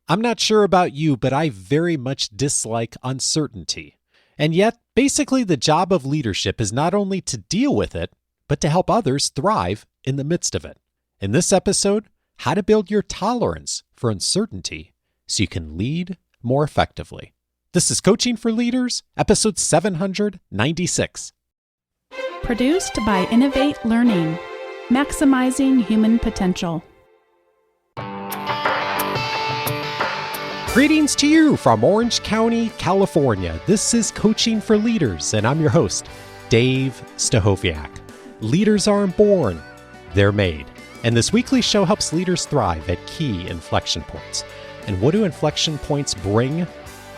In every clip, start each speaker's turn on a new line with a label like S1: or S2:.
S1: I'm not sure about you, but I very much dislike uncertainty. And yet, basically, the job of leadership is not only to deal with it, but to help others thrive in the midst of it. In this episode, how to build your tolerance for uncertainty so you can lead more effectively. This is Coaching for Leaders, episode 796.
S2: Produced by Innovate Learning, maximizing human potential.
S1: Greetings to you from Orange County, California. This is Coaching for Leaders, and I'm your host, Dave Stachowiak. Leaders aren't born, they're made. And this weekly show helps leaders thrive at key inflection points. And what do inflection points bring?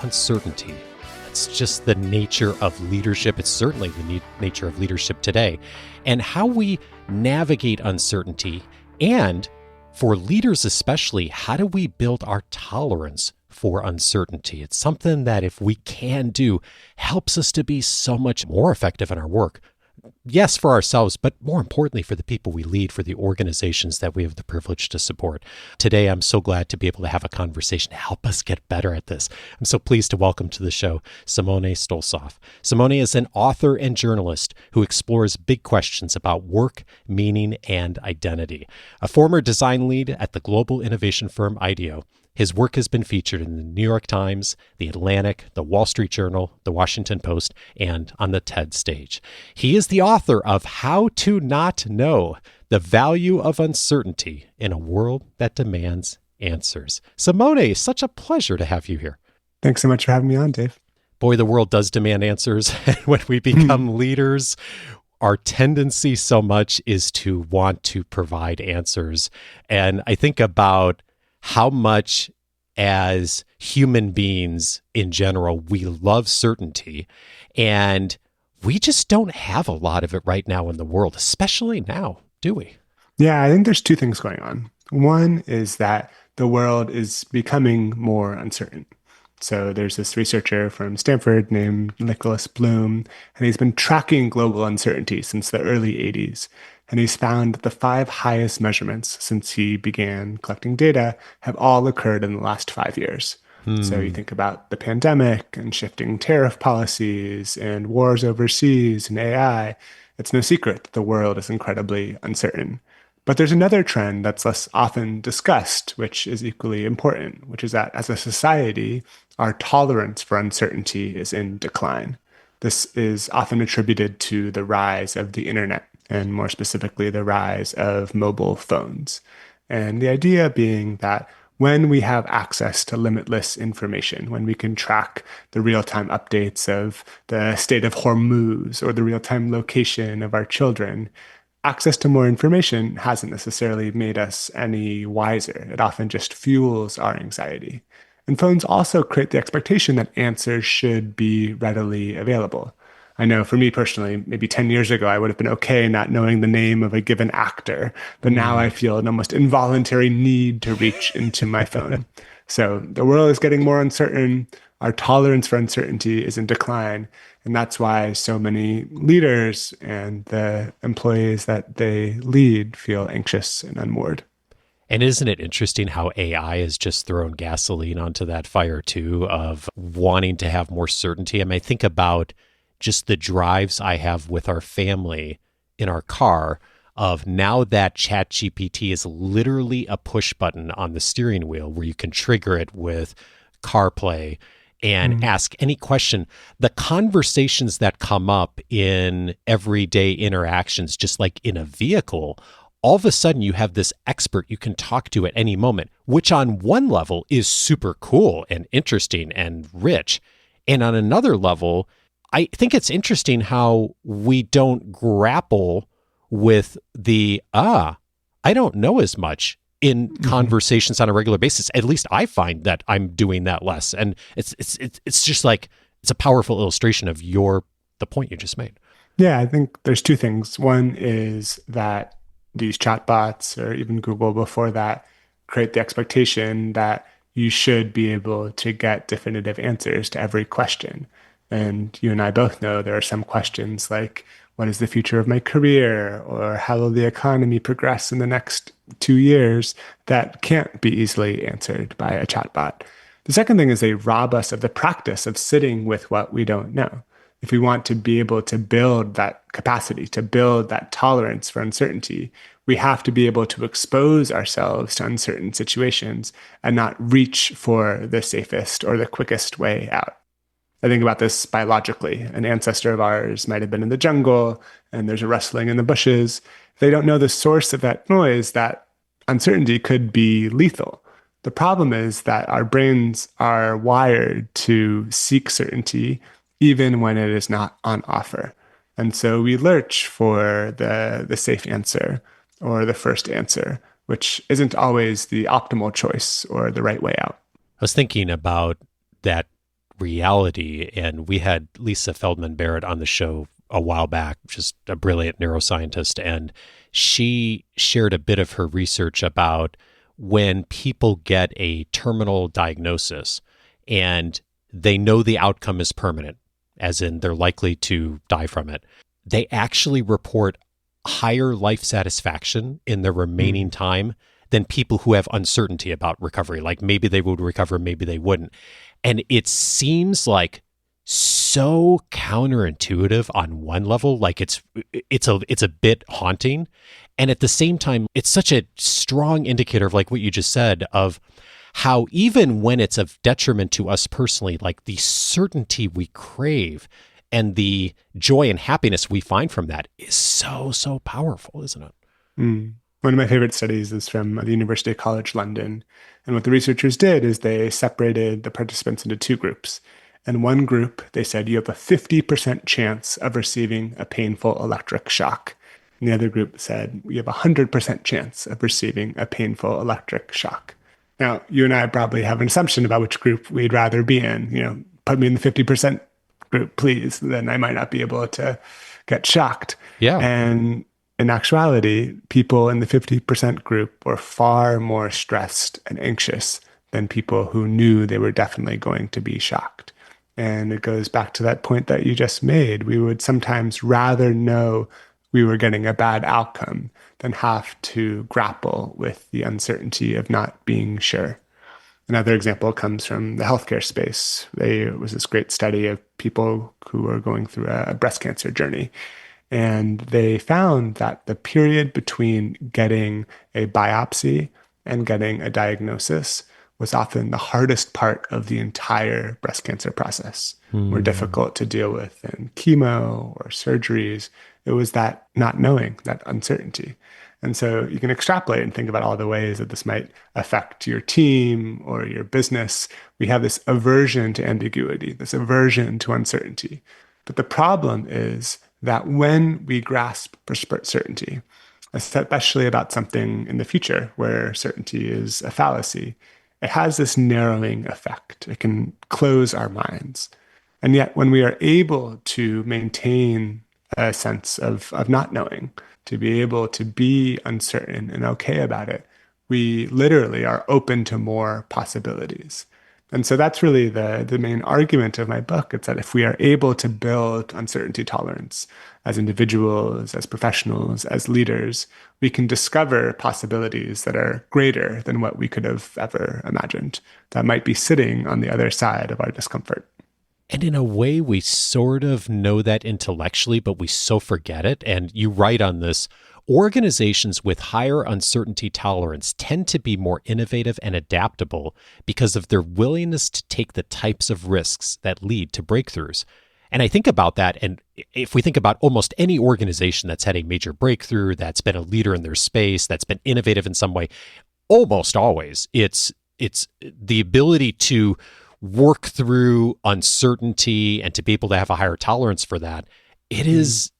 S1: Uncertainty. It's just the nature of leadership. It's certainly the nature of leadership today. And how we navigate uncertainty, and for leaders especially, how do we build our tolerance for uncertainty? It's something that, if we can do, helps us to be so much more effective in our work. Yes, for ourselves, but more importantly for the people we lead, for the organizations that we have the privilege to support. Today, I'm so glad to be able to have a conversation to help us get better at this. I'm so pleased to welcome to the show Simone Stolzoff. Simone is an author and journalist who explores big questions about work, meaning, and identity. A former design lead at the global innovation firm IDEO, his work has been featured in the New York Times, the Atlantic, the Wall Street Journal, the Washington Post, and on the TED stage. He is the author of How to Not Know: The Value of Uncertainty in a World That Demands Answers. Simone, such a pleasure to have you here.
S3: Thanks so much for having me on, Dave.
S1: Boy, the world does demand answers. And when we become leaders, our tendency so much is to want to provide answers. And I think about how much, as human beings in general, we love certainty, and we just don't have a lot of it right now in the world, especially now, do we?
S3: Yeah, I think there's two things going on. One is that the world is becoming more uncertain. So there's this researcher from Stanford named Nicholas Bloom, and he's been tracking global uncertainty since the early 80s. And he's found that the 5 highest measurements since he began collecting data have all occurred in the last 5 years. So you think about the pandemic and shifting tariff policies and wars overseas and AI. It's no secret that the world is incredibly uncertain. But there's another trend that's less often discussed, which is equally important, which is that as a society, our tolerance for uncertainty is in decline. This is often attributed to the rise of the internet, and more specifically, the rise of mobile phones. And the idea being that when we have access to limitless information, when we can track the real-time updates of the state of Hormuz or the real-time location of our children, access to more information hasn't necessarily made us any wiser. It often just fuels our anxiety. And phones also create the expectation that answers should be readily available. I know for me personally, maybe 10 years ago, I would have been okay not knowing the name of a given actor, but now I feel an almost involuntary need to reach into my phone. So the world is getting more uncertain. Our tolerance for uncertainty is in decline. And that's why so many leaders and the employees that they lead feel anxious and unmoored.
S1: And isn't it interesting how AI has just thrown gasoline onto that fire too, of wanting to have more certainty? I mean, I think about just the drives I have with our family in our car, of now that ChatGPT is literally a push button on the steering wheel where you can trigger it with CarPlay and ask any question. The conversations that come up in everyday interactions, just like in a vehicle, all of a sudden you have this expert you can talk to at any moment, which on one level is super cool and interesting and rich. And on another level, I think it's interesting how we don't grapple with the, I don't know as much in conversations on a regular basis. At least I find that I'm doing that less. And it's just like, it's a powerful illustration of the point you just made.
S3: Yeah, I think there's two things. One is that these chatbots, or even Google before that, create the expectation that you should be able to get definitive answers to every question. And you and I both know there are some questions like, what is the future of my career, or how will the economy progress in the next 2 years, that can't be easily answered by a chatbot. The second thing is they rob us of the practice of sitting with what we don't know. If we want to be able to build that capacity, to build that tolerance for uncertainty, we have to be able to expose ourselves to uncertain situations and not reach for the safest or the quickest way out. I think about this biologically. An ancestor of ours might have been in the jungle and there's a rustling in the bushes. If they don't know the source of that noise, that uncertainty could be lethal. The problem is that our brains are wired to seek certainty even when it is not on offer. And so we lurch for the safe answer or the first answer, which isn't always the optimal choice or the right way out.
S1: I was thinking about that reality, and we had Lisa Feldman Barrett on the show a while back, just a brilliant neuroscientist, and she shared a bit of her research about when people get a terminal diagnosis and they know the outcome is permanent, as in they're likely to die from it, they actually report higher life satisfaction in the remaining time than people who have uncertainty about recovery. Like maybe they would recover, maybe they wouldn't. And it seems like so counterintuitive on one level, like it's a bit haunting. And at the same time, it's such a strong indicator of like what you just said of how even when it's of detriment to us personally, like the certainty we crave and the joy and happiness we find from that is so, so powerful, isn't it?
S3: One of my favorite studies is from the University College London. And what the researchers did is they separated the participants into two groups. In one group, they said you have a 50% chance of receiving a painful electric shock. And the other group said you have a 100% chance of receiving a painful electric shock. Now, you and I probably have an assumption about which group we'd rather be in. You know, put me in the 50% group, please. Then I might not be able to get shocked.
S1: Yeah.
S3: And in actuality, people in the 50% group were far more stressed and anxious than people who knew they were definitely going to be shocked. And it goes back to that point that you just made. We would sometimes rather know we were getting a bad outcome than have to grapple with the uncertainty of not being sure. Another example comes from the healthcare space. There was this great study of people who were going through a breast cancer journey. And they found that the period between getting a biopsy and getting a diagnosis was often the hardest part of the entire breast cancer process. More difficult to deal with than chemo or surgeries. It was that not knowing, that uncertainty. And so you can extrapolate and think about all the ways that this might affect your team or your business. We have this aversion to ambiguity, this aversion to uncertainty. But the problem is that when we grasp for certainty, especially about something in the future where certainty is a fallacy, it has this narrowing effect. It can close our minds. And yet when we are able to maintain a sense of not knowing, to be able to be uncertain and okay about it, we literally are open to more possibilities. And so that's really the main argument of my book. It's that if we are able to build uncertainty tolerance as individuals, as professionals, as leaders, we can discover possibilities that are greater than what we could have ever imagined, that might be sitting on the other side of our discomfort.
S1: And in a way, we sort of know that intellectually, but we so forget it. And you write on this, organizations with higher uncertainty tolerance tend to be more innovative and adaptable because of their willingness to take the types of risks that lead to breakthroughs. And I think about that, and if we think about almost any organization that's had a major breakthrough, that's been a leader in their space, that's been innovative in some way, almost always it's the ability to work through uncertainty and to be able to have a higher tolerance for that. It's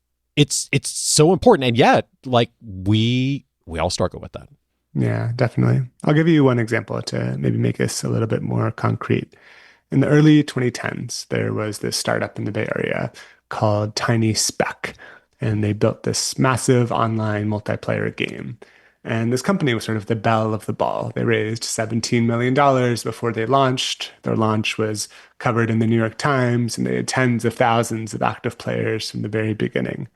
S1: so important. And yet, like we all struggle with that.
S3: Yeah, definitely. I'll give you one example to maybe make this a little bit more concrete. In the early 2010s, there was this startup in the Bay Area called Tiny Speck, and they built this massive online multiplayer game. And this company was sort of the belle of the ball. They raised $17 million before they launched. Their launch was covered in the New York Times, and they had tens of thousands of active players from the very beginning.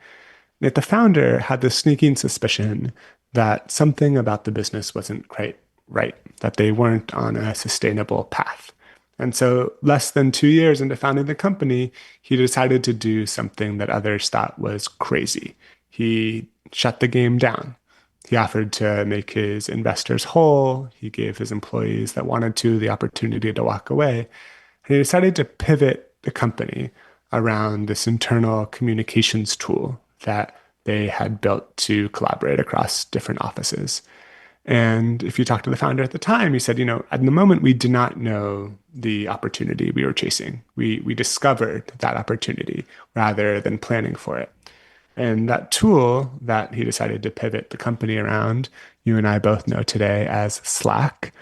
S3: Yet the founder had this sneaking suspicion that something about the business wasn't quite right, that they weren't on a sustainable path. And so, less than 2 years into founding the company, he decided to do something that others thought was crazy. He shut the game down. He offered to make his investors whole. He gave his employees that wanted to the opportunity to walk away. And he decided to pivot the company around this internal communications tool that they had built to collaborate across different offices. And if you talk to the founder at the time, he said, at the moment, we did not know the opportunity we were chasing. We discovered that opportunity rather than planning for it. And that tool that he decided to pivot the company around, you and I both know today as Slack.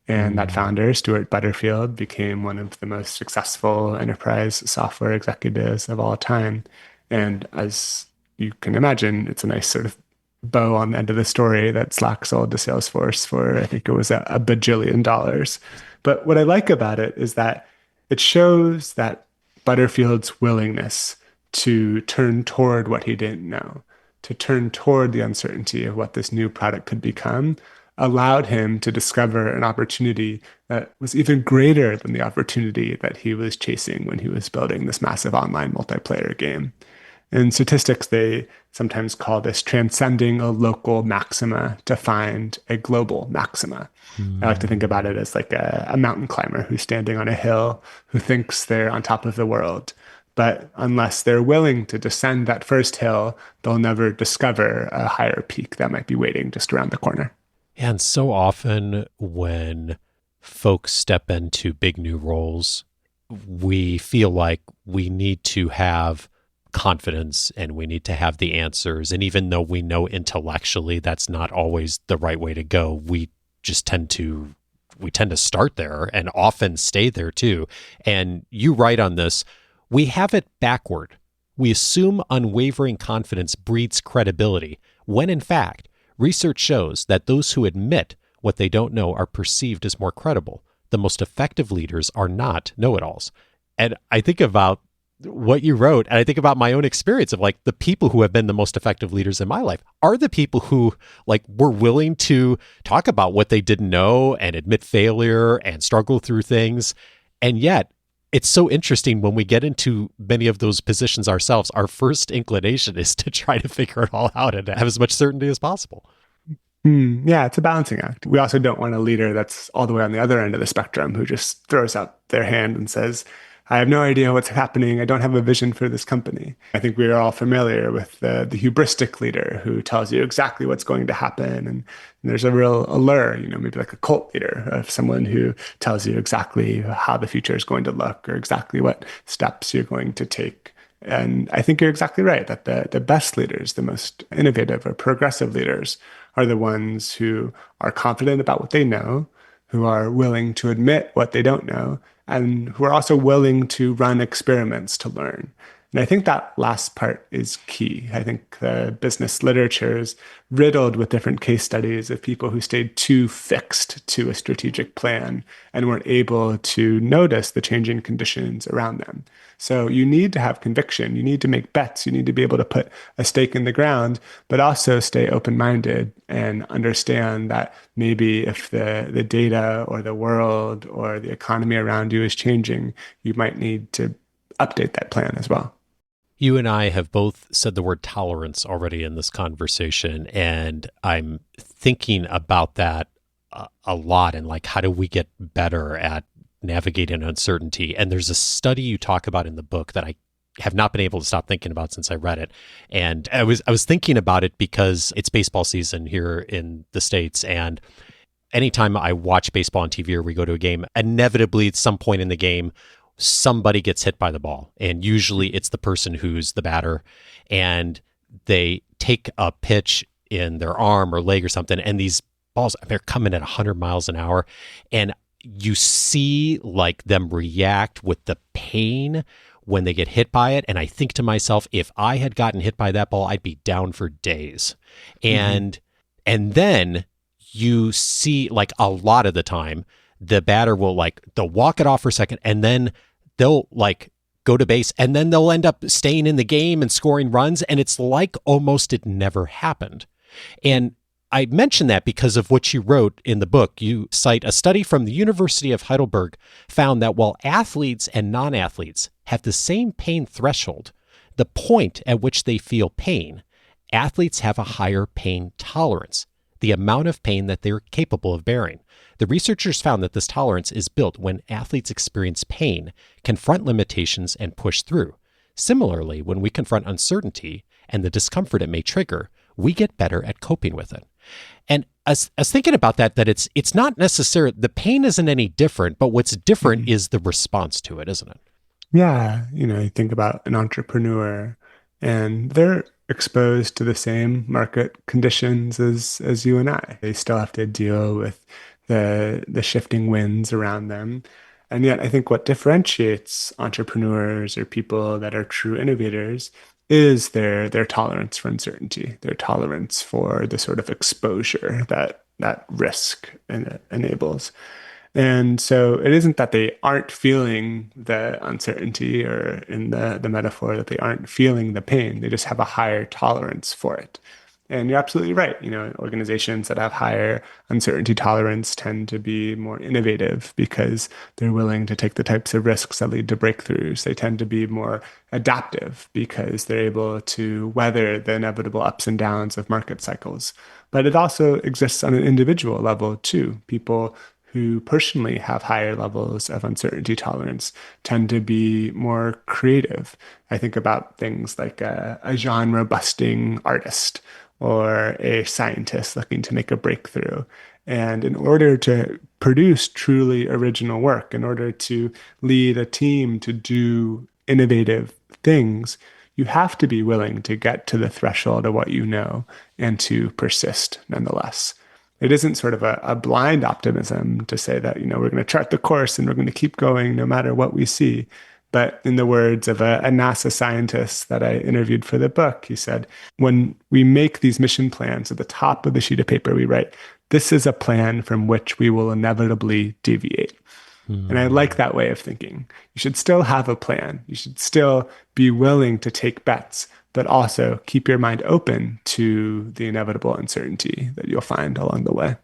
S3: And that founder, Stuart Butterfield, became one of the most successful enterprise software executives of all time. And as you can imagine, it's a nice sort of bow on the end of the story that Slack sold to Salesforce for, I think it was a bajillion dollars. But what I like about it is that it shows that Butterfield's willingness to turn toward what he didn't know, to turn toward the uncertainty of what this new product could become, allowed him to discover an opportunity that was even greater than the opportunity that he was chasing when he was building this massive online multiplayer game. In statistics, they sometimes call this transcending a local maxima to find a global maxima. I like to think about it as like a mountain climber who's standing on a hill who thinks they're on top of the world. But unless they're willing to descend that first hill, they'll never discover a higher peak that might be waiting just around the corner.
S1: And so often when folks step into big new roles, we feel like we need to have confidence and we need to have the answers. And even though we know intellectually that's not always the right way to go, we tend to start there and often stay there too. And you write on this, we have it backward. We assume unwavering confidence breeds credibility, when in fact, research shows that those who admit what they don't know are perceived as more credible. The most effective leaders are not know-it-alls. And I think about what you wrote, and I think about my own experience of like the people who have been the most effective leaders in my life are the people who like were willing to talk about what they didn't know and admit failure and struggle through things. And yet it's so interesting when we get into many of those positions ourselves, our first inclination is to try to figure it all out and have as much certainty as possible.
S3: Yeah, it's a balancing act. We also don't want a leader that's all the way on the other end of the spectrum who just throws out their hand and says, I have no idea what's happening. I don't have a vision for this company. I think we are all familiar with the hubristic leader who tells you exactly what's going to happen. And there's a real allure, maybe like a cult leader of someone who tells you exactly how the future is going to look or exactly what steps you're going to take. And I think you're exactly right that the best leaders, the most innovative or progressive leaders are the ones who are confident about what they know, who are willing to admit what they don't know, and who are also willing to run experiments to learn. And I think that last part is key. I think the business literature is riddled with different case studies of people who stayed too fixed to a strategic plan and weren't able to notice the changing conditions around them. So you need to have conviction. You need to make bets. You need to be able to put a stake in the ground, but also stay open-minded and understand that maybe if the data or the world or the economy around you is changing, you might need to update that plan as well.
S1: You and I have both said the word tolerance already in this conversation, and I'm thinking about that a lot and like, how do we get better at navigating uncertainty? And there's a study you talk about in the book that I have not been able to stop thinking about since I read it. And I was thinking about it because it's baseball season here in the States, and anytime I watch baseball on TV or we go to a game, inevitably at some point in the game, somebody gets hit by the ball. And usually it's the person who's the batter, and they take a pitch in their arm or leg or something. And these balls, they're coming at 100 miles an hour. And you see like them react with the pain when they get hit by it. And I think to myself, if I had gotten hit by that ball, I'd be down for days. And then you see like a lot of the time, the batter will they'll walk it off for a second, and then they'll like go to base, and then they'll end up staying in the game and scoring runs, and it's like almost it never happened. And I mention that because of what you wrote in the book. You cite a study from the University of Heidelberg found that while athletes and non-athletes have the same pain threshold, the point at which they feel pain, athletes have a higher pain tolerance, the amount of pain that they're capable of bearing. The researchers found that this tolerance is built when athletes experience pain, confront limitations, and push through. Similarly, when we confront uncertainty and the discomfort it may trigger, we get better at coping with it. And I was thinking about that it's not necessarily, the pain isn't any different, but what's different is the response to it, isn't it?
S3: Yeah, you think about an entrepreneur and they're exposed to the same market conditions as you and I. They still have to deal with the shifting winds around them. And yet I think what differentiates entrepreneurs or people that are true innovators is their tolerance for uncertainty, their tolerance for the sort of exposure that risk enables. And so it isn't that they aren't feeling the uncertainty, or in the metaphor that they aren't feeling the pain. They just have a higher tolerance for it. And you're absolutely right. Organizations that have higher uncertainty tolerance tend to be more innovative because they're willing to take the types of risks that lead to breakthroughs. They tend to be more adaptive because they're able to weather the inevitable ups and downs of market cycles. But it also exists on an individual level too. People who personally have higher levels of uncertainty tolerance tend to be more creative. I think about things like a genre-busting artist or a scientist looking to make a breakthrough. And in order to produce truly original work, in order to lead a team to do innovative things, you have to be willing to get to the threshold of what you know and to persist nonetheless. It isn't sort of a blind optimism to say that, we're going to chart the course and we're going to keep going no matter what we see. But in the words of a NASA scientist that I interviewed for the book, he said, when we make these mission plans at the top of the sheet of paper, we write, this is a plan from which we will inevitably deviate. And I like that way of thinking. You should still have a plan. You should still be willing to take bets, but also keep your mind open to the inevitable uncertainty that you'll find along the way.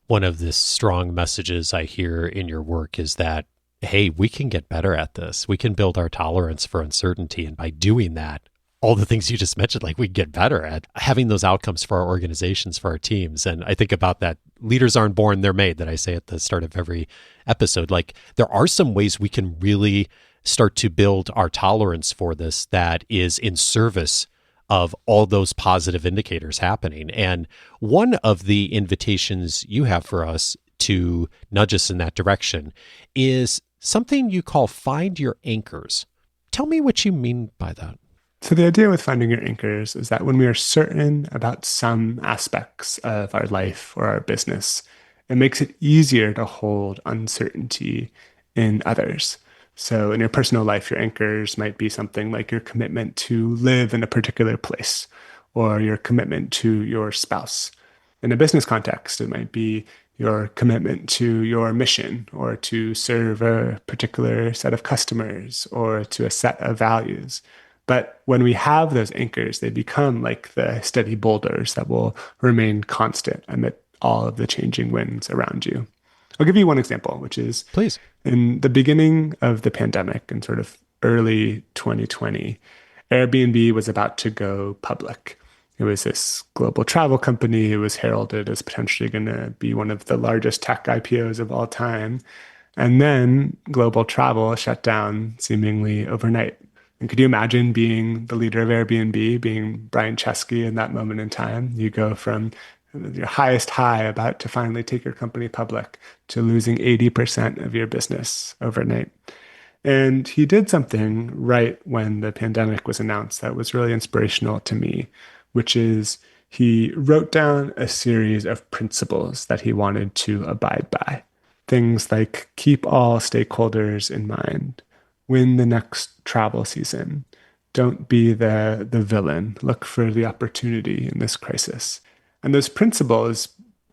S1: One of the strong messages I hear in your work is that, hey, we can get better at this. We can build our tolerance for uncertainty. And by doing that, all the things you just mentioned, like we get better at having those outcomes for our organizations, for our teams. And I think about that. Leaders aren't born, they're made, that I say at the start of every episode. Like there are some ways we can really start to build our tolerance for this that is in service of all those positive indicators happening. And one of the invitations you have for us to nudge us in that direction is something you call find your anchors. Tell me what you mean by that.
S3: So the idea with finding your anchors is that when we are certain about some aspects of our life or our business, it makes it easier to hold uncertainty in others. So in your personal life, your anchors might be something like your commitment to live in a particular place or your commitment to your spouse. In a business context, it might be your commitment to your mission or to serve a particular set of customers or to a set of values. But when we have those anchors, they become like the steady boulders that will remain constant amid all of the changing winds around you. I'll give you one example, which is
S1: Please.
S3: In the beginning of the pandemic in sort of early 2020, Airbnb was about to go public. It was this global travel company. It was heralded as potentially going to be one of the largest tech IPOs of all time. And then global travel shut down seemingly overnight. And could you imagine being the leader of Airbnb, being Brian Chesky in that moment in time? You go from your highest high about to finally take your company public to losing 80% of your business overnight. And he did something right when the pandemic was announced that was really inspirational to me, which is he wrote down a series of principles that he wanted to abide by. Things like keep all stakeholders in mind, win the next travel season, don't be the villain, look for the opportunity in this crisis. And those principles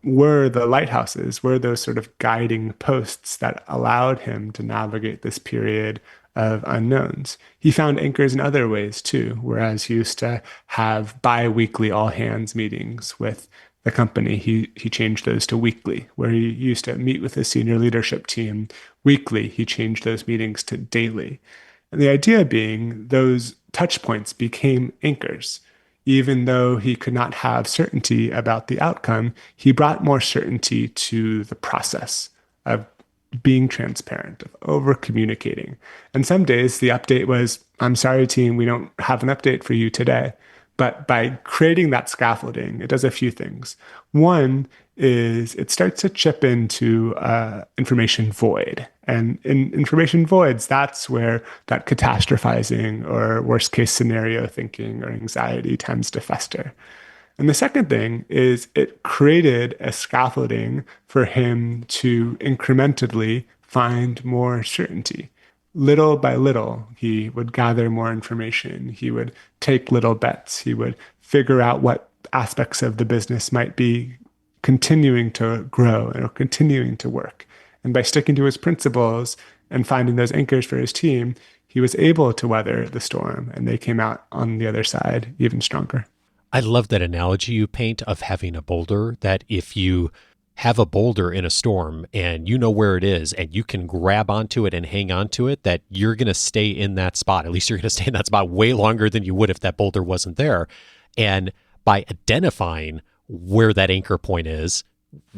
S3: were the lighthouses, were those sort of guiding posts that allowed him to navigate this period of unknowns. He found anchors in other ways too, whereas he used to have bi-weekly all hands meetings with the company. He changed those to weekly, where he used to meet with his senior leadership team weekly. He changed those meetings to daily. And the idea being those touch points became anchors. Even though he could not have certainty about the outcome, he brought more certainty to the process of being transparent, of over communicating. And some days the update was, I'm sorry, team, we don't have an update for you today. But by creating that scaffolding, it does a few things. One is it starts to chip into information void. And in information voids, that's where that catastrophizing or worst case scenario thinking or anxiety tends to fester. And the second thing is it created a scaffolding for him to incrementally find more certainty. Little by little, he would gather more information. He would take little bets. He would figure out what aspects of the business might be continuing to grow or continuing to work. And by sticking to his principles and finding those anchors for his team, he was able to weather the storm, and they came out on the other side even stronger.
S1: I love that analogy you paint of having a boulder, that if you have a boulder in a storm and you know where it is and you can grab onto it and hang onto it, that you're going to stay in that spot. At least you're going to stay in that spot way longer than you would if that boulder wasn't there. And by identifying where that anchor point is,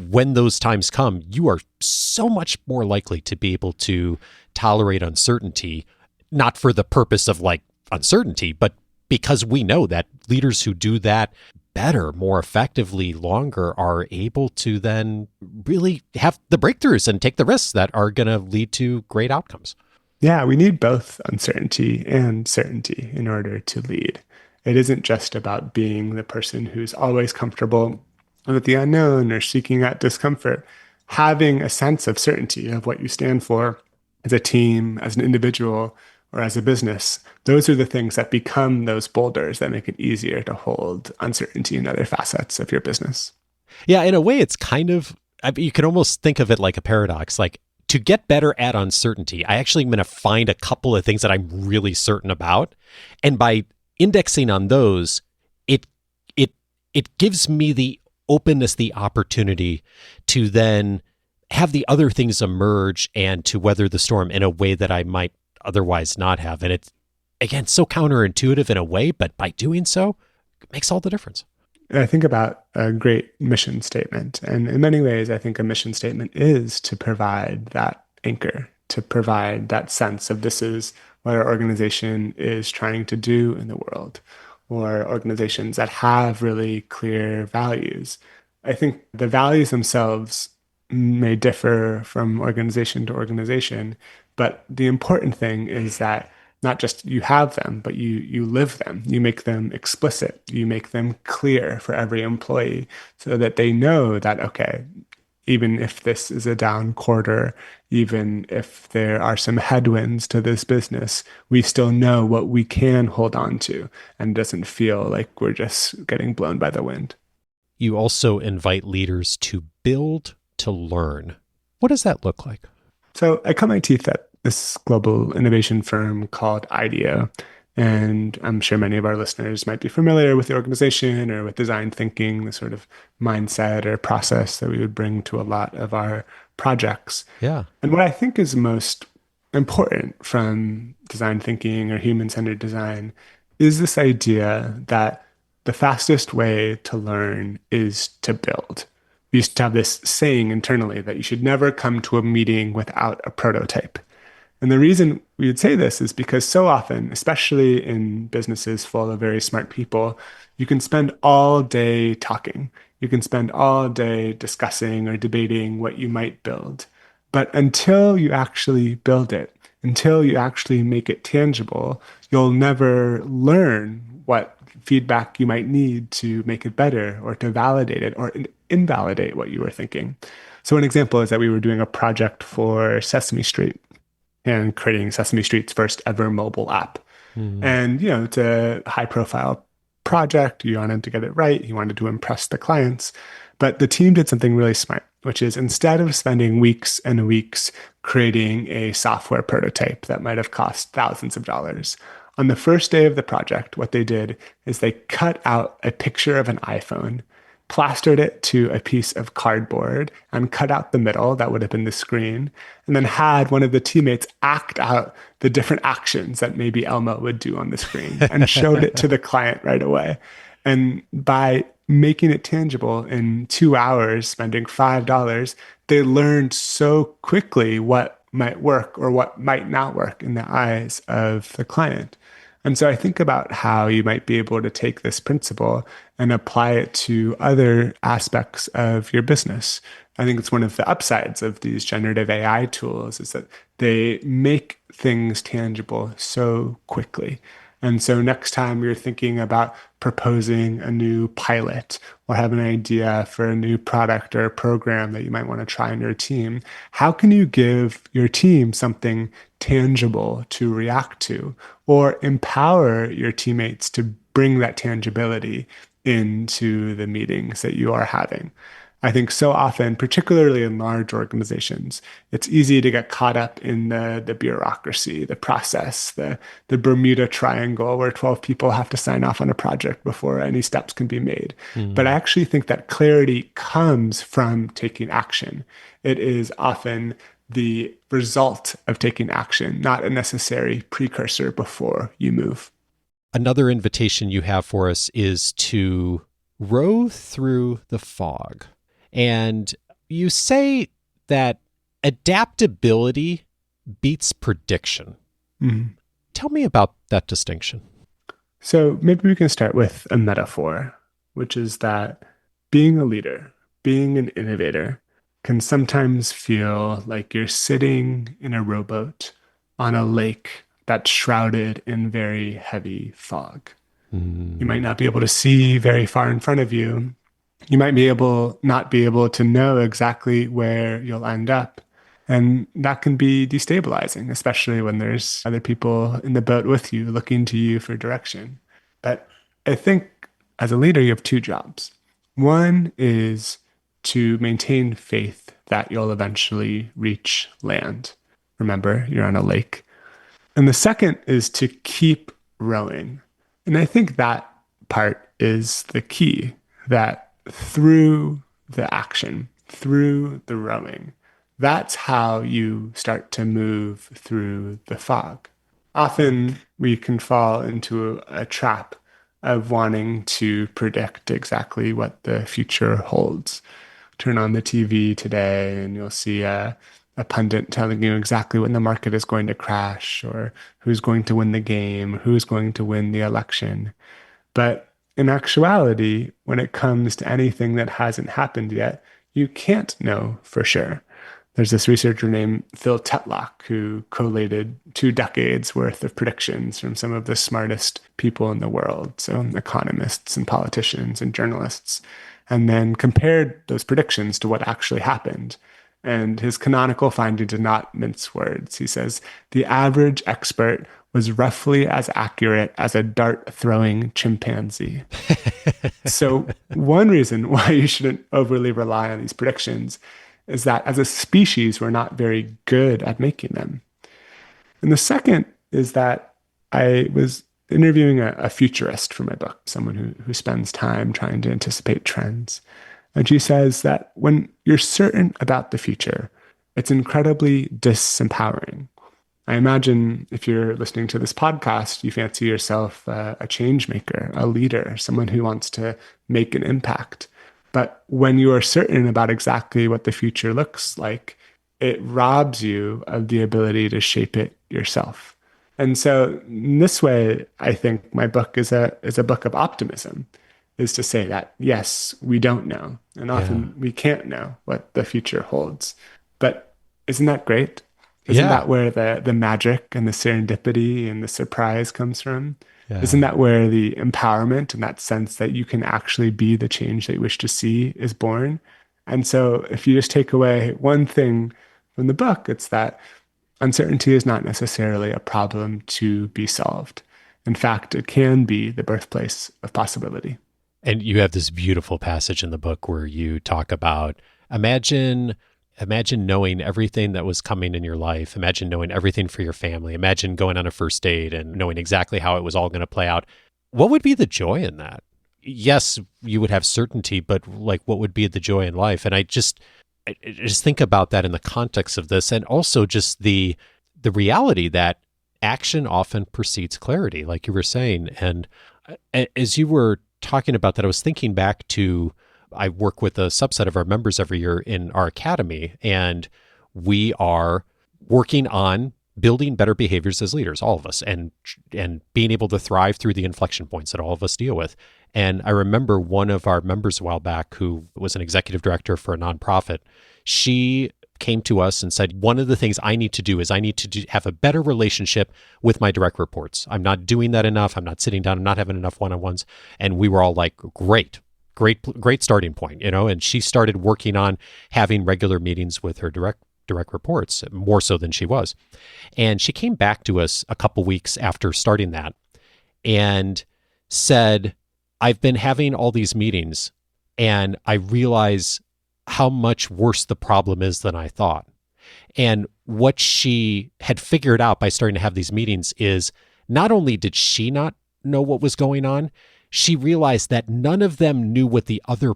S1: when those times come, you are so much more likely to be able to tolerate uncertainty, not for the purpose of like uncertainty, but because we know that leaders who do that better, more effectively, longer, are able to then really have the breakthroughs and take the risks that are going to lead to great outcomes.
S3: Yeah, we need both uncertainty and certainty in order to lead. It isn't just about being the person who's always comfortable with the unknown or seeking out discomfort. Having a sense of certainty of what you stand for as a team, as an individual, or as a business, those are the things that become those boulders that make it easier to hold uncertainty in other facets of your business.
S1: Yeah, in a way, it's kind of, I mean, you can almost think of it like a paradox. Like, to get better at uncertainty, I actually am going to find a couple of things that I'm really certain about. And by indexing on those, it gives me the openness, the opportunity to then have the other things emerge and to weather the storm in a way that I might otherwise not have. And it's, again, so counterintuitive in a way, but by doing so, it makes all the difference.
S3: I think about a great mission statement. And in many ways, I think a mission statement is to provide that anchor, to provide that sense of this is what our organization is trying to do in the world, or organizations that have really clear values. I think the values themselves may differ from organization to organization, but the important thing is that not just you have them, but you live them. You make them explicit. You make them clear for every employee so that they know that, okay, even if this is a down quarter, even if there are some headwinds to this business, we still know what we can hold on to, and it doesn't feel like we're just getting blown by the wind.
S1: You also invite leaders to build to learn. What does that look like?
S3: So I cut my teeth at this global innovation firm called IDEO. And I'm sure many of our listeners might be familiar with the organization or with design thinking, the sort of mindset or process that we would bring to a lot of our projects.
S1: Yeah.
S3: And what I think is most important from design thinking or human-centered design is this idea that the fastest way to learn is to build. We used to have this saying internally that you should never come to a meeting without a prototype. And the reason we would say this is because so often, especially in businesses full of very smart people, you can spend all day talking. You can spend all day discussing or debating what you might build. But until you actually build it, until you actually make it tangible, you'll never learn what feedback you might need to make it better or to validate it or invalidate what you were thinking. So an example is that we were doing a project for Sesame Street and creating Sesame Street's first ever mobile app. Mm-hmm. And, it's a high profile project. You wanted to get it right. You wanted to impress the clients. But the team did something really smart, which is instead of spending weeks and weeks creating a software prototype that might have cost thousands of dollars, on the first day of the project, what they did is they cut out a picture of an iPhone, plastered it to a piece of cardboard, and cut out the middle, that would have been the screen, and then had one of the teammates act out the different actions that maybe Elmo would do on the screen and showed it to the client right away. And by making it tangible in 2 hours, spending $5, they learned so quickly what might work or what might not work in the eyes of the client. And so I think about how you might be able to take this principle and apply it to other aspects of your business. I think it's one of the upsides of these generative AI tools is that they make things tangible so quickly. And so next time you're thinking about proposing a new pilot or have an idea for a new product or a program that you might want to try in your team, how can you give your team something tangible to react to or empower your teammates to bring that tangibility into the meetings that you are having? I think so often, particularly in large organizations, it's easy to get caught up in the bureaucracy, the process, the Bermuda Triangle, where 12 people have to sign off on a project before any steps can be made. But I actually think that clarity comes from taking action. It is often the result of taking action, not a necessary precursor before you move.
S1: Another invitation you have for us is to row through the fog. And you say that adaptability beats prediction.
S3: Mm-hmm.
S1: Tell me about that distinction.
S3: So maybe we can start with a metaphor, which is that being a leader, being an innovator, can sometimes feel like you're sitting in a rowboat on a lake that's shrouded in very heavy fog. You might not be able to see very far in front of you. You might not be able to know exactly where you'll end up. And that can be destabilizing, especially when there's other people in the boat with you, looking to you for direction. But I think as a leader, you have two jobs. One is to maintain faith that you'll eventually reach land. Remember, you're on a lake. And the second is to keep rowing. And I think that part is the key, that through the action, through the rowing, that's how you start to move through the fog. Often we can fall into a trap of wanting to predict exactly what the future holds. Turn on the TV today and you'll see a pundit telling you exactly when the market is going to crash or who's going to win the game, who's going to win the election. But in actuality, when it comes to anything that hasn't happened yet, you can't know for sure. There's this researcher named Phil Tetlock who collated 2 decades worth of predictions from some of the smartest people in the world, so economists and politicians and journalists, and then compared those predictions to what actually happened. And his canonical finding did not mince words. He says, the average expert was roughly as accurate as a dart-throwing chimpanzee. So one reason why you shouldn't overly rely on these predictions is that as a species, we're not very good at making them. And the second is that I was interviewing a futurist for my book, someone who spends time trying to anticipate trends. And she says that when you're certain about the future, it's incredibly disempowering. I imagine if you're listening to this podcast, you fancy yourself a change maker, a leader, someone who wants to make an impact. But when you are certain about exactly what the future looks like, it robs you of the ability to shape it yourself. And so in this way, I think my book is a book of optimism, is to say that, yes, we don't know. And often we can't know what the future holds. But isn't that great? Isn't that where the magic and the serendipity and the surprise comes from? Yeah. Isn't that where the empowerment and that sense that you can actually be the change that you wish to see is born? And so if you just take away one thing from the book, it's that uncertainty is not necessarily a problem to be solved. In fact, it can be the birthplace of possibility.
S1: And you have this beautiful passage in the book where you talk about imagine imagine knowing everything that was coming in your life. Imagine knowing everything for your family. Imagine going on a first date and knowing exactly how it was all going to play out. What would be the joy in that? Yes, you would have certainty, but like what would be the joy in life? And I just think about that in the context of this, and also just the reality that action often precedes clarity, like you were saying. And as you were talking about that, I was thinking back to I work with a subset of our members every year in our academy, and we are working on building better behaviors as leaders, all of us, and being able to thrive through the inflection points that all of us deal with. And I remember one of our members a while back who was an executive director for a nonprofit. She came to us and said, one of the things I need to do is I need to have a better relationship with my direct reports. I'm not doing that enough. I'm not sitting down. I'm not having enough one-on-ones. And we were all like, great starting point, And she started working on having regular meetings with her direct reports, more so than she was. And she came back to us a couple weeks after starting that and said, I've been having all these meetings and I realize how much worse the problem is than I thought. And what she had figured out by starting to have these meetings is not only did she not know what was going on, she realized that none of them knew what the other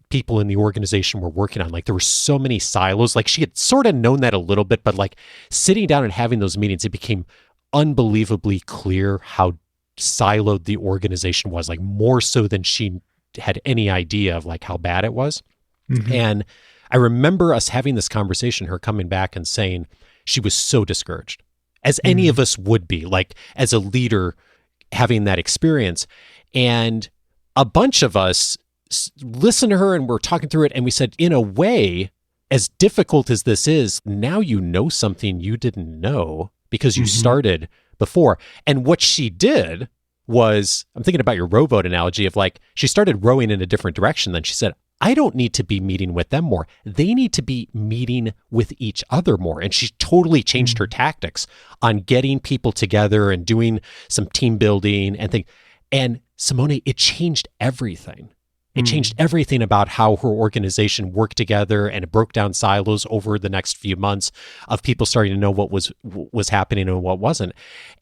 S1: people in the organization were working on. Like there were so many silos. Like she had sort of known that a little bit, but like sitting down and having those meetings, it became unbelievably clear how siloed the organization was, like more so than she had any idea of like how bad it was. Mm-hmm. And I remember us having this conversation, her coming back and saying she was so discouraged, as any of us would be, like as a leader having that experience. And a bunch of us listened to her and we're talking through it. And we said, in a way, as difficult as this is, now you know something you didn't know because you started before. And what she did was, I'm thinking about your rowboat analogy of like, she started rowing in a different direction. Then she said, I don't need to be meeting with them more. They need to be meeting with each other more. And she totally changed her tactics on getting people together and doing some team building and things. And Simone, it changed everything. It changed everything about how her organization worked together, and it broke down silos over the next few months of people starting to know what was happening and what wasn't.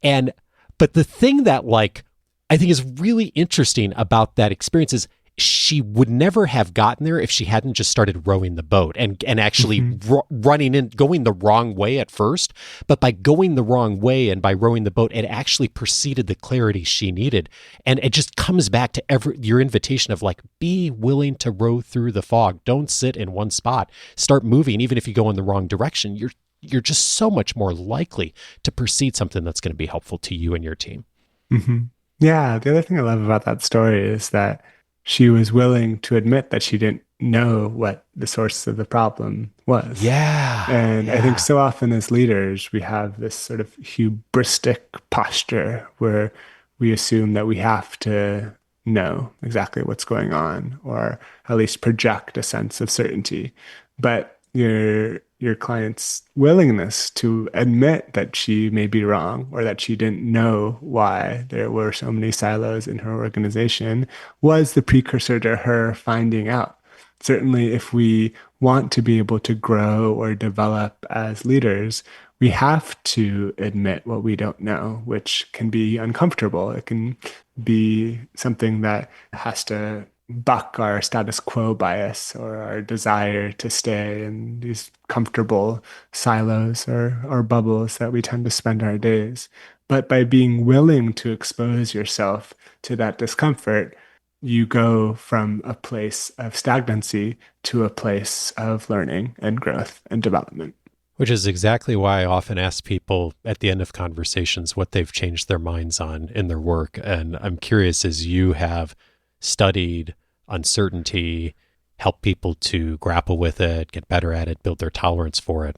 S1: But the thing that like I think is really interesting about that experience is she would never have gotten there if she hadn't just started rowing the boat and actually running in, going the wrong way at first. But by going the wrong way and by rowing the boat, it actually preceded the clarity she needed. And it just comes back to your invitation of like, be willing to row through the fog. Don't sit in one spot. Start moving. Even if you go in the wrong direction, you're just so much more likely to precede something that's going to be helpful to you and your team.
S3: Mm-hmm. Yeah. The other thing I love about that story is that she was willing to admit that she didn't know what the source of the problem was.
S1: Yeah.
S3: And I think so often as leaders, we have this sort of hubristic posture where we assume that we have to know exactly what's going on, or at least project a sense of certainty. But your client's willingness to admit that she may be wrong, or that she didn't know why there were so many silos in her organization, was the precursor to her finding out. Certainly, if we want to be able to grow or develop as leaders, we have to admit what we don't know, which can be uncomfortable. It can be something that has to buck our status quo bias or our desire to stay in these comfortable silos or bubbles that we tend to spend our days. But by being willing to expose yourself to that discomfort, you go from a place of stagnancy to a place of learning and growth and development.
S1: Which is exactly why I often ask people at the end of conversations what they've changed their minds on in their work. And I'm curious, as you have studied uncertainty, help people to grapple with it, get better at it, build their tolerance for it.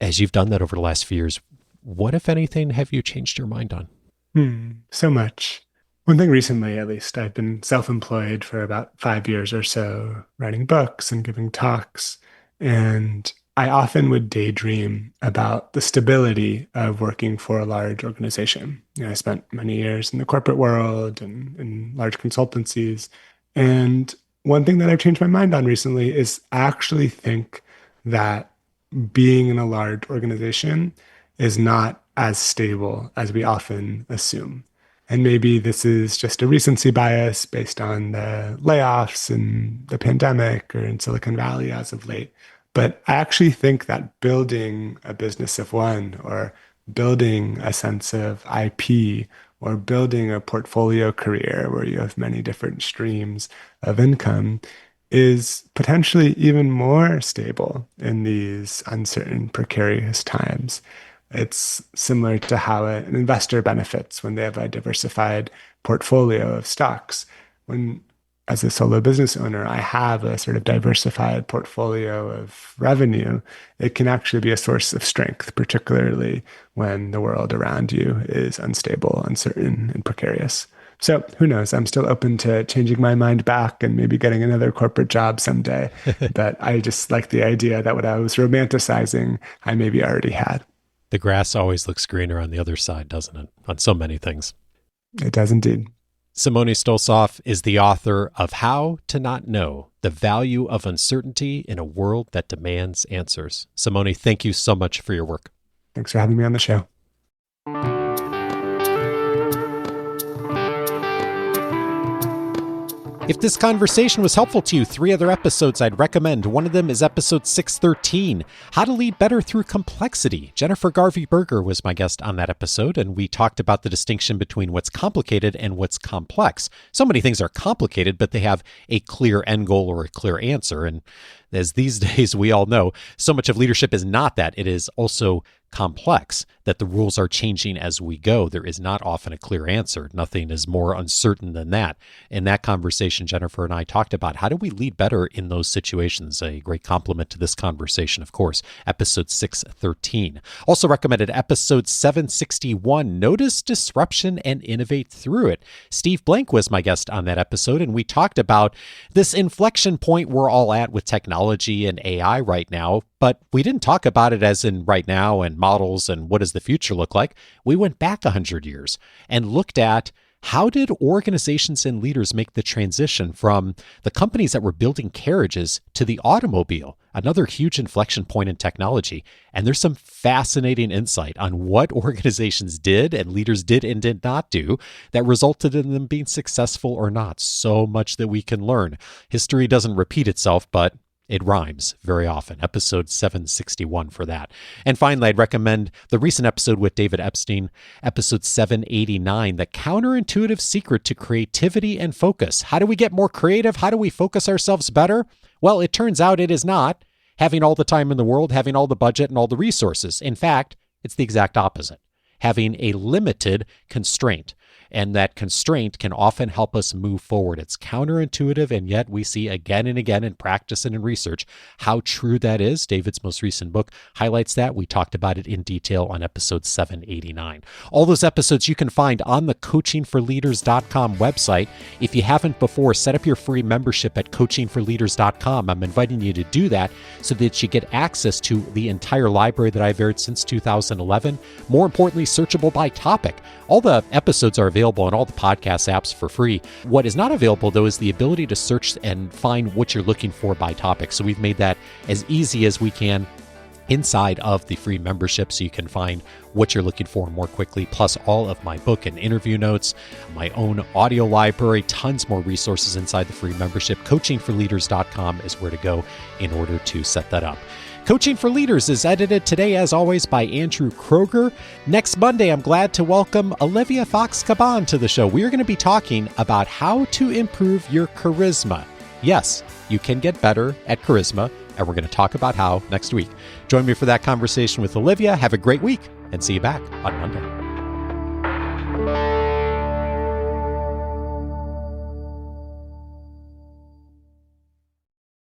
S1: As you've done that over the last few years, what, if anything, have you changed your mind on?
S3: So much. One thing recently, at least, I've been self-employed for about 5 years or so, writing books and giving talks. And I often would daydream about the stability of working for a large organization. I spent many years in the corporate world and in large consultancies. And one thing that I've changed my mind on recently is I actually think that being in a large organization is not as stable as we often assume. And maybe this is just a recency bias based on the layoffs and the pandemic or in Silicon Valley as of late. But I actually think that building a business of one or building a sense of IP or building a portfolio career where you have many different streams of income is potentially even more stable in these uncertain, precarious times. It's similar to how an investor benefits when they have a diversified portfolio of stocks. When, as a solo business owner, I have a sort of diversified portfolio of revenue, it can actually be a source of strength, particularly when the world around you is unstable, uncertain, and precarious. So who knows? I'm still open to changing my mind back and maybe getting another corporate job someday. But I just like the idea that what I was romanticizing, I maybe already had.
S1: The grass always looks greener on the other side, doesn't it? On so many things.
S3: It does indeed.
S1: Simone Stolzoff is the author of How to Not Know, The Value of Uncertainty in a World That Demands Answers. Simone, thank you so much for your work.
S3: Thanks for having me on the show.
S1: If this conversation was helpful to you, 3 other episodes I'd recommend. One of them is episode 613, How to Lead Better Through Complexity. Jennifer Garvey-Berger was my guest on that episode, and we talked about the distinction between what's complicated and what's complex. So many things are complicated, but they have a clear end goal or a clear answer. And as these days we all know, so much of leadership is not that. It is also complex, that the rules are changing as we go. There is not often a clear answer. Nothing is more uncertain than that. In that conversation, Jennifer and I talked about how do we lead better in those situations. A great compliment to this conversation, of course, episode 613. Also recommended episode 761, Notice Disruption and Innovate Through It. Steve Blank was my guest on that episode, and we talked about this inflection point we're all at with technology and AI right now, but we didn't talk about it as in right now and models and what does the future look like. We went back 100 years and looked at how did organizations and leaders make the transition from the companies that were building carriages to the automobile, another huge inflection point in technology. And there's some fascinating insight on what organizations did and leaders did and did not do that resulted in them being successful or not. So much that we can learn. History doesn't repeat itself, but it rhymes very often. Episode 761 for that. And finally, I'd recommend the recent episode with David Epstein, episode 789, The Counterintuitive Secret to Creativity and Focus. How do we get more creative? How do we focus ourselves better? Well, it turns out it is not having all the time in the world, having all the budget and all the resources. In fact, it's the exact opposite. Having a limited constraint. And that constraint can often help us move forward. It's counterintuitive, and yet we see again and again in practice and in research how true that is. David's most recent book highlights that. We talked about it in detail on episode 789. All those episodes you can find on the coachingforleaders.com website. If you haven't before, set up your free membership at coachingforleaders.com. I'm inviting you to do that so that you get access to the entire library that I've aired since 2011. More importantly, searchable by topic. All the episodes are available on all the podcast apps for free. What is not available, though, is the ability to search and find what you're looking for by topic. So we've made that as easy as we can inside of the free membership so you can find what you're looking for more quickly, plus all of my book and interview notes, my own audio library, tons more resources inside the free membership. Coachingforleaders.com is where to go in order to set that up. Coaching for Leaders is edited today, as always, by Andrew Kroger. Next Monday, I'm glad to welcome Olivia Fox-Caban to the show. We are going to be talking about how to improve your charisma. Yes, you can get better at charisma, and we're going to talk about how next week. Join me for that conversation with Olivia. Have a great week, and see you back on Monday.